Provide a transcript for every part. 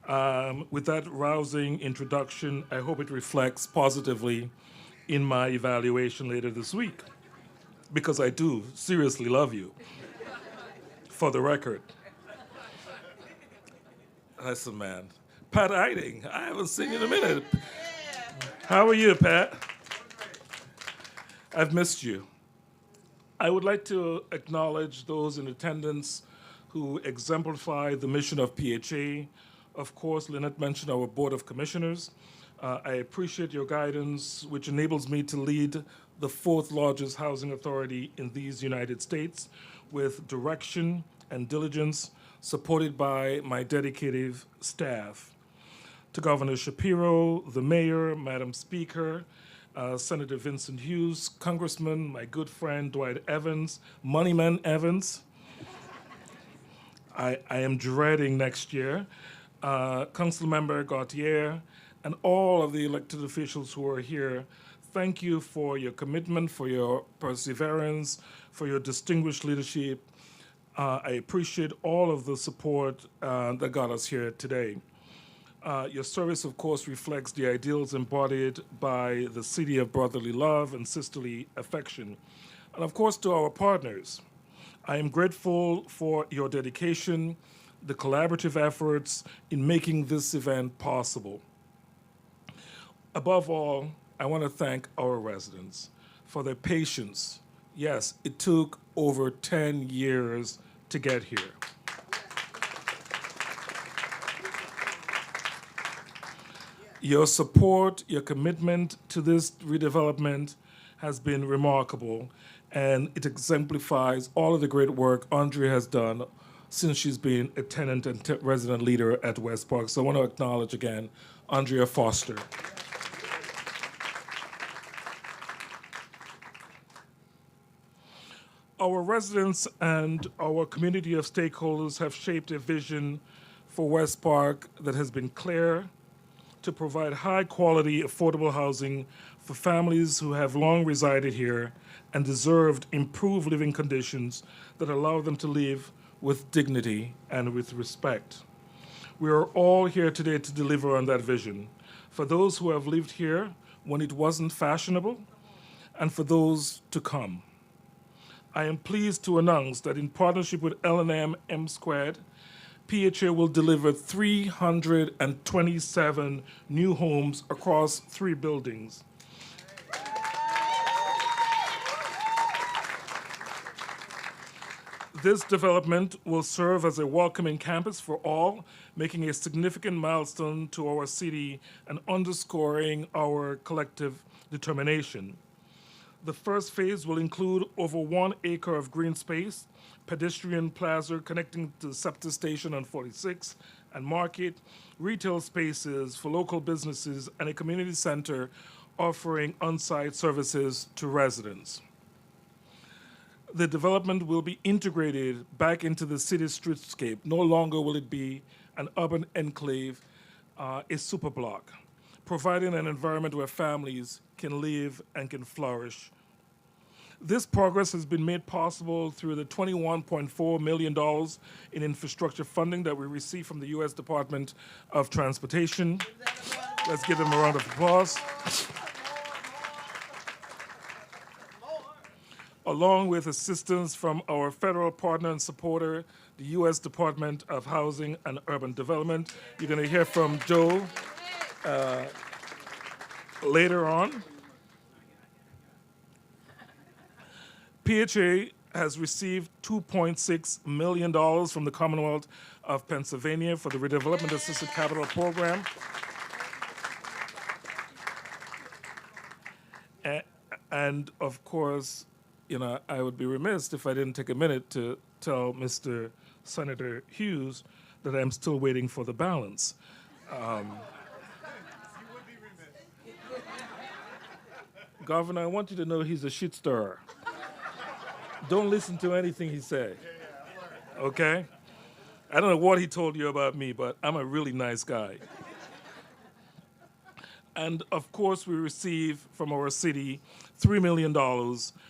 With that rousing introduction, I hope it reflects positively in my evaluation later this week, because I do seriously love you, for the record. Listen, man. Pat Eiding, I haven't seen you in a minute. How are you, Pat? I've missed you. I would like to acknowledge those in attendance who exemplify the mission of PHA. Of course, Lynette mentioned our Board of Commissioners. I appreciate your guidance, which enables me to lead the fourth largest housing authority in these United States with direction and diligence, supported by my dedicated staff. To Governor Shapiro, the Mayor, Madam Speaker, Senator Vincent Hughes, Congressman, my good friend Dwight Evans, Moneyman Evans. I am dreading next year. Council Member Gautier, and all of the elected officials who are here, thank you for your commitment, for your perseverance, for your distinguished leadership. I appreciate all of the support that got us here today. Your service, of course, reflects the ideals embodied by the city of brotherly love and sisterly affection. And of course, to our partners, I am grateful for your dedication, the collaborative efforts in making this event possible. Above all, I want to thank our residents for their patience. Yes, it took over 10 years to get here. Your support, your commitment to this redevelopment has been remarkable, and it exemplifies all of the great work Andrea has done since she's been a tenant and resident leader at Westpark. So I want to acknowledge again Andrea Foster. Our residents and our community of stakeholders have shaped a vision for Westpark that has been clear, to provide high-quality, affordable housing for families who have long resided here and deserved improved living conditions that allow them to live with dignity and with respect. We are all here today to deliver on that vision, for those who have lived here when it wasn't fashionable, and for those to come. I am pleased to announce that in partnership with L&M M Squared, PHA will deliver 327 new homes across 3 buildings. This development will serve as a welcoming campus for all, making a significant milestone to our city and underscoring our collective determination. The first phase will include over 1 acre of green space, pedestrian plaza connecting to the SEPTA station on 46 and Market, retail spaces for local businesses, and a community center offering on-site services to residents. The development will be integrated back into the city's streetscape. No longer will it be an urban enclave, a superblock, providing an environment where families can live and can flourish. This progress has been made possible through the $21.4 million in infrastructure funding that we received from the U.S. Department of Transportation. Let's give them a round of applause. Along with assistance from our federal partner and supporter, the U.S. Department of Housing and Urban Development. You're going to hear from Joe later on. PHA has received $2.6 million from the Commonwealth of Pennsylvania for the Redevelopment Assisted Capital Program. And of course, I would be remiss if I didn't take a minute to tell Mr. Senator Hughes that I'm still waiting for the balance. Governor, I want you to know he's a shit stirrer. Don't listen to anything he says. Okay? I don't know what he told you about me, but I'm a really nice guy. And of course, we receive from our city $3 million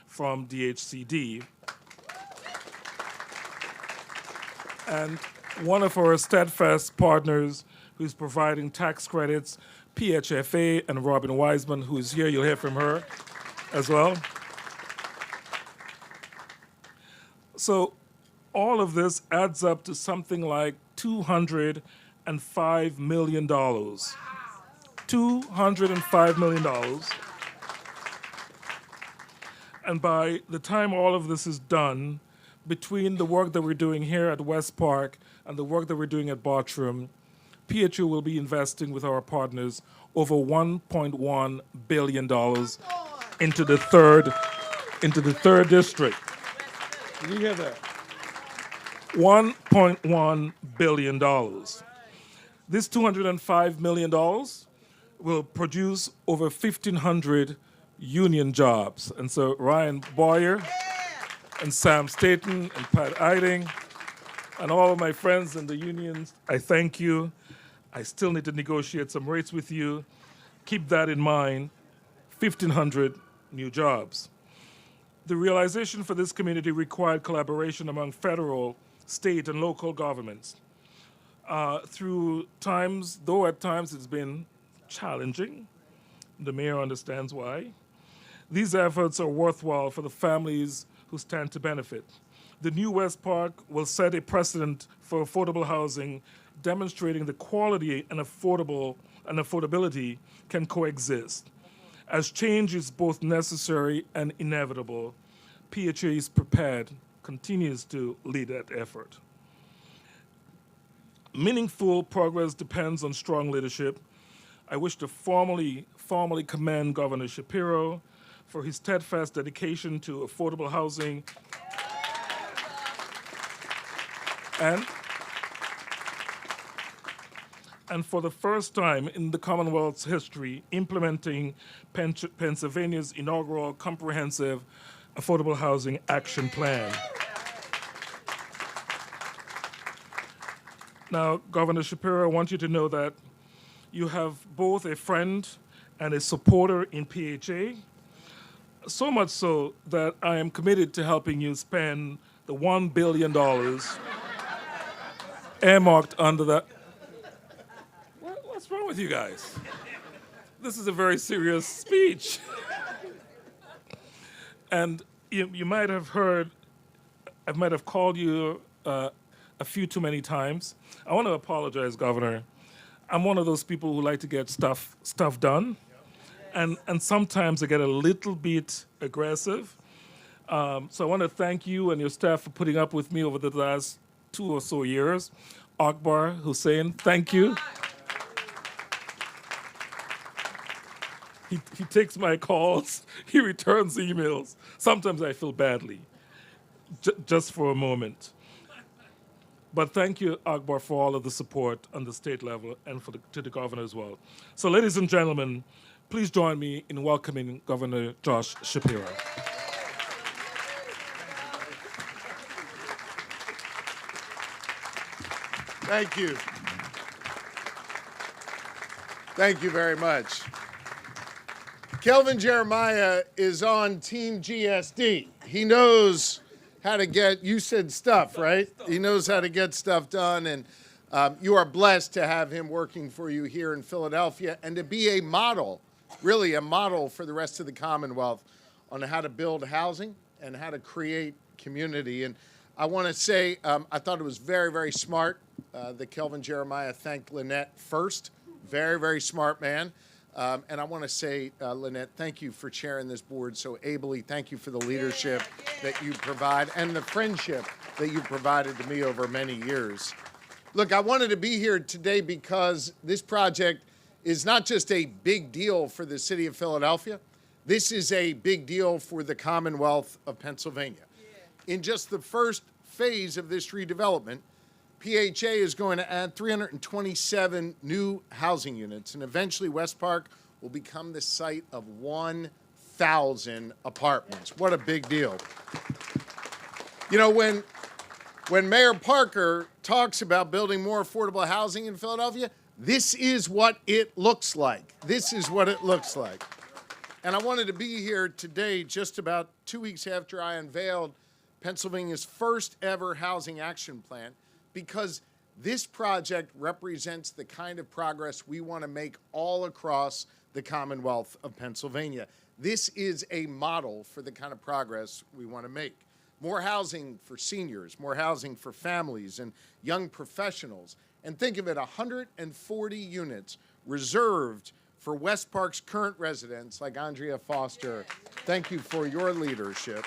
from DHCD. And one of our steadfast partners, who's providing tax credits, PHFA, and Robin Wiseman, who is here. You'll hear from her as well. So all of this adds up to something like $205 million. $205 million. And by the time all of this is done, between the work that we're doing here at Westpark and the work that we're doing at Bartram, PHO will be investing with our partners over $1.1 billion into the third district. Did you hear that? $1.1 billion. This $205 million will produce over 1,500 union jobs. And so Ryan Boyer and Sam Staten and Pat Eiding and all of my friends in the unions, I thank you. I still need to negotiate some rates with you. Keep that in mind. 1,500 new jobs. The realization for this community required collaboration among federal, state, and local governments. Through times, though at times it's been challenging, the mayor understands why, these efforts are worthwhile for the families who stand to benefit. The new Westpark will set a precedent for affordable housing, demonstrating the quality and affordability can coexist. As change is both necessary and inevitable, PHA is prepared, continues to lead that effort. Meaningful progress depends on strong leadership. I wish to formally commend Governor Shapiro for his steadfast dedication to affordable housing and for the first time in the Commonwealth's history, implementing Pennsylvania's inaugural comprehensive affordable housing action plan. Now, Governor Shapiro, I want you to know that you have both a friend and a supporter in PHA, so much so that I am committed to helping you spend the $1 billion earmarked under that. What's wrong with you guys? This is a very serious speech. And you might have heard, I might have called you a few too many times. I want to apologize, Governor. I'm one of those people who like to get stuff done. And sometimes I get a little bit aggressive. So I want to thank you and your staff for putting up with me over the last 2 or so years. Akbar Hussein, thank you. He takes my calls, he returns emails. Sometimes I feel badly, just for a moment. But thank you, Akbar, for all of the support on the state level and to the governor as well. So ladies and gentlemen, please join me in welcoming Governor Josh Shapiro. Thank you. Thank you very much. Kelvin Jeremiah is on Team GSD. He knows how to get, you said stuff, right? He knows how to get stuff done, and you are blessed to have him working for you here in Philadelphia and to be a model, really a model for the rest of the Commonwealth on how to build housing and how to create community. And I want to say, I thought it was very, very smart that Kelvin Jeremiah thanked Lynette first. Very, very smart man. And I want to say, Lynette, thank you for chairing this board so ably. Thank you for the leadership that you provide and the friendship that you provided to me over many years. Look, I wanted to be here today because this project is not just a big deal for the city of Philadelphia. This is a big deal for the Commonwealth of Pennsylvania. In just the first phase of this redevelopment, PHA is going to add 327 new housing units, and eventually Westpark will become the site of 1,000 apartments. What a big deal. You know, when Mayor Parker talks about building more affordable housing in Philadelphia, this is what it looks like. This is what it looks like. And I wanted to be here today just about 2 weeks after I unveiled Pennsylvania's first ever housing action plan, because This project represents the kind of progress we want to make all across the Commonwealth of Pennsylvania. This is a model for the kind of progress we want to make. More housing for seniors, more housing for families and young professionals. And think of it, 140 units reserved for Westpark's current residents like Andrea Foster. Thank you for your leadership.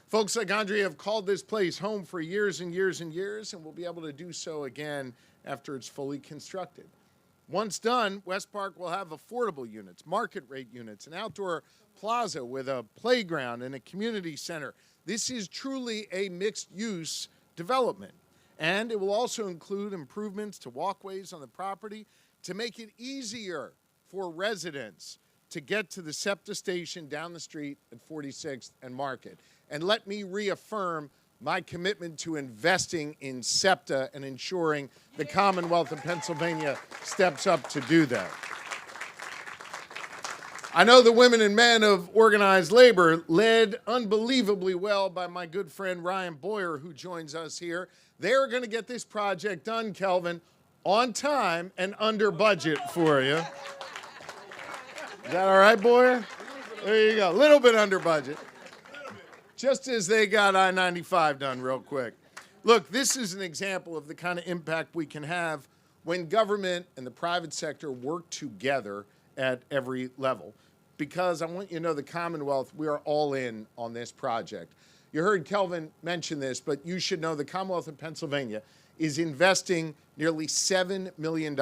Folks like Andrea have called this place home for years and years and years, and will be able to do so again after it's fully constructed. Once done, Westpark will have affordable units, market rate units, an outdoor plaza with a playground and a community center. This is truly a mixed-use development. And it will also include improvements to walkways on the property to make it easier for residents to get to the SEPTA station down the street at 46th and Market. And let me reaffirm my commitment to investing in SEPTA and ensuring the Commonwealth of Pennsylvania steps up to do that. I know the women and men of organized labor, led unbelievably well by my good friend Ryan Boyer, who joins us here. They're going to get this project done, Kelvin, on time and under budget for you. Is that all right, Boyer? There you go. A little bit under budget. Just as they got I-95 done real quick. Look, this is an example of the kind of impact we can have when government and the private sector work together at every level. Because I want you to know the Commonwealth, we are all in on this project. You heard Kelvin mention this, but you should know the Commonwealth of Pennsylvania is investing nearly $7 million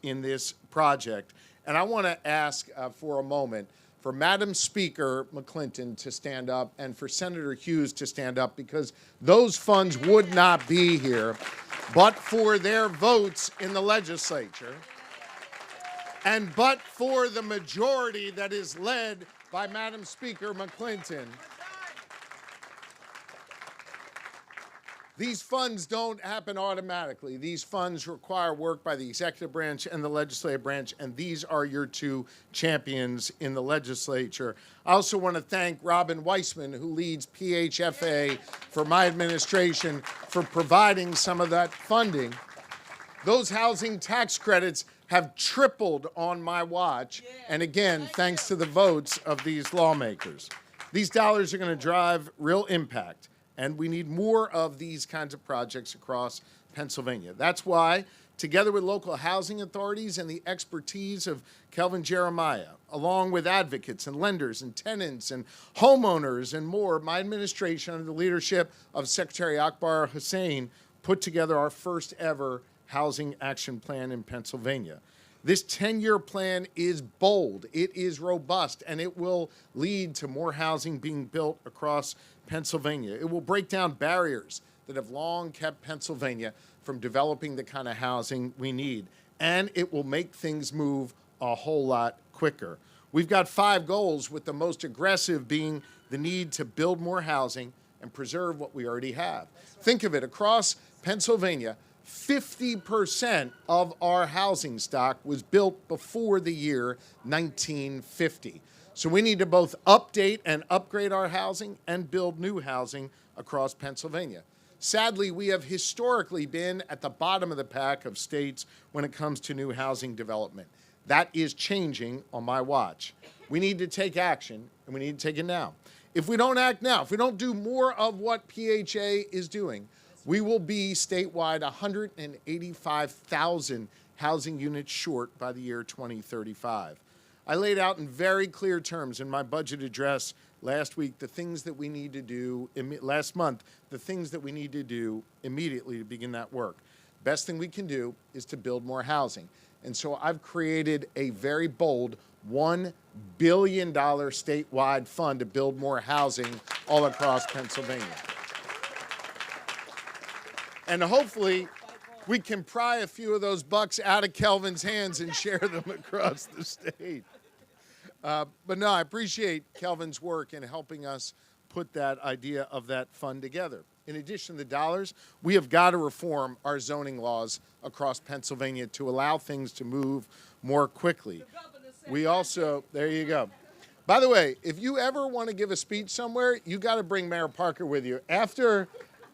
in this project. And I want to ask for a moment for Madam Speaker McClinton to stand up and for Senator Hughes to stand up, because those funds would not be here but for their votes in the legislature and but for the majority that is led by Madam Speaker McClinton. These funds don't happen automatically. These funds require work by the executive branch and the legislative branch, and these are your two champions in the legislature. I also want to thank Robin Weissman, who leads PHFA for my administration, for providing some of that funding. Those housing tax credits have tripled on my watch, and again, thanks to the votes of these lawmakers. These dollars are going to drive real impact. And we need more of these kinds of projects across Pennsylvania. That's why, together with local housing authorities and the expertise of Kelvin Jeremiah, along with advocates and lenders and tenants and homeowners and more, my administration, under the leadership of Secretary Akbar Hussain, put together our first ever housing action plan in Pennsylvania. This 10-year plan is bold, it is robust, and it will lead to more housing being built across Pennsylvania. It will break down barriers that have long kept Pennsylvania from developing the kind of housing we need, and it will make things move a whole lot quicker. We've got 5 goals, with the most aggressive being the need to build more housing and preserve what we already have. Think of it, across Pennsylvania, 50% of our housing stock was built before the year 1950. So we need to both update and upgrade our housing and build new housing across Pennsylvania. Sadly, we have historically been at the bottom of the pack of states when it comes to new housing development. That is changing on my watch. We need to take action, and we need to take it now. If we don't act now, if we don't do more of what PHA is doing, we will be statewide 185,000 housing units short by the year 2035. I laid out in very clear terms in my budget address last week the things that we need to do, last month, the things that we need to do immediately to begin that work. Best thing we can do is to build more housing. And so I've created a very bold $1 billion statewide fund to build more housing all across Pennsylvania. And hopefully, we can pry a few of those bucks out of Kelvin's hands and share them across the state. But no, I appreciate Kelvin's work in helping us put that idea of that fund together. In addition to the dollars, we have got to reform our zoning laws across Pennsylvania to allow things to move more quickly. We also, there you go. By the way, if you ever want to give a speech somewhere, you got to bring Mayor Parker with you. After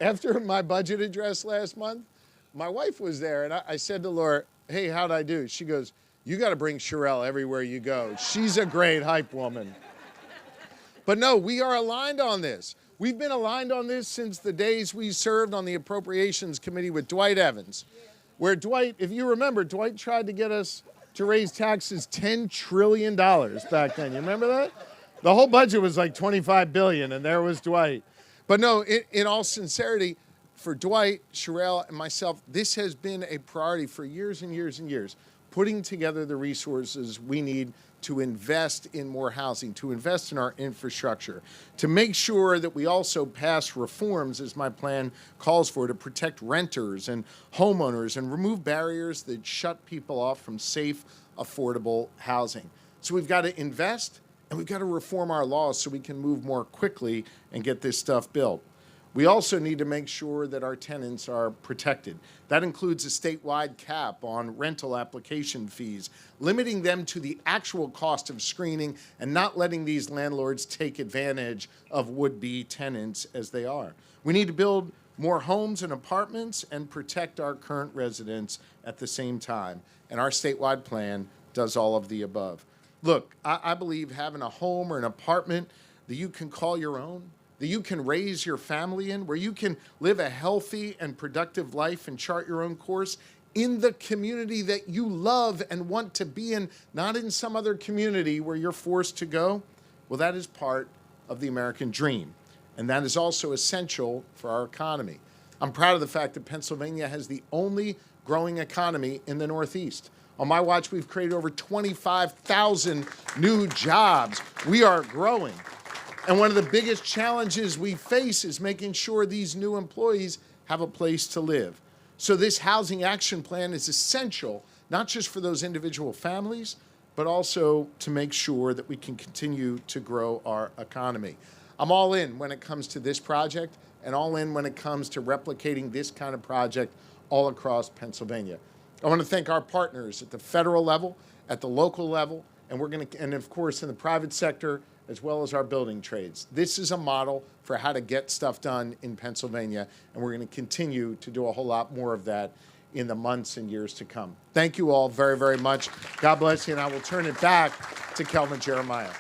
after my budget address last month, my wife was there, and I said to Laura, hey, how'd I do? She goes, you got to bring Sherelle everywhere you go. She's a great hype woman. But no, we are aligned on this. We've been aligned on this since the days we served on the Appropriations Committee with Dwight Evans, where Dwight, if you remember, Dwight tried to get us to raise taxes $10 trillion back then. You remember that? The whole budget was like $25 billion, and there was Dwight. But no, in all sincerity, for Dwight, Sherelle, and myself, this has been a priority for years and years and years, putting together the resources we need to invest in more housing, to invest in our infrastructure, to make sure that we also pass reforms, as my plan calls for, to protect renters and homeowners and remove barriers that shut people off from safe, affordable housing. So we've got to invest, and we've got to reform our laws so we can move more quickly and get this stuff built. We also need to make sure that our tenants are protected. That includes a statewide cap on rental application fees, limiting them to the actual cost of screening and not letting these landlords take advantage of would-be tenants as they are. We need to build more homes and apartments and protect our current residents at the same time. And our statewide plan does all of the above. Look, I believe having a home or an apartment that you can call your own, that you can raise your family in, where you can live a healthy and productive life and chart your own course in the community that you love and want to be in, not in some other community where you're forced to go, well, that is part of the American dream. And that is also essential for our economy. I'm proud of the fact that Pennsylvania has the only growing economy in the Northeast. On my watch, we've created over 25,000 new jobs. We are growing. And one of the biggest challenges we face is making sure these new employees have a place to live. So this housing action plan is essential, not just for those individual families, but also to make sure that we can continue to grow our economy. I'm all in when it comes to this project, and all in when it comes to replicating this kind of project all across Pennsylvania. I want to thank our partners at the federal level, at the local level, and of course in the private sector, as well as our building trades. This is a model for how to get stuff done in Pennsylvania, and we're going to continue to do a whole lot more of that in the months and years to come. Thank you all very, very much. God bless you, and I will turn it back to Kelvin Jeremiah.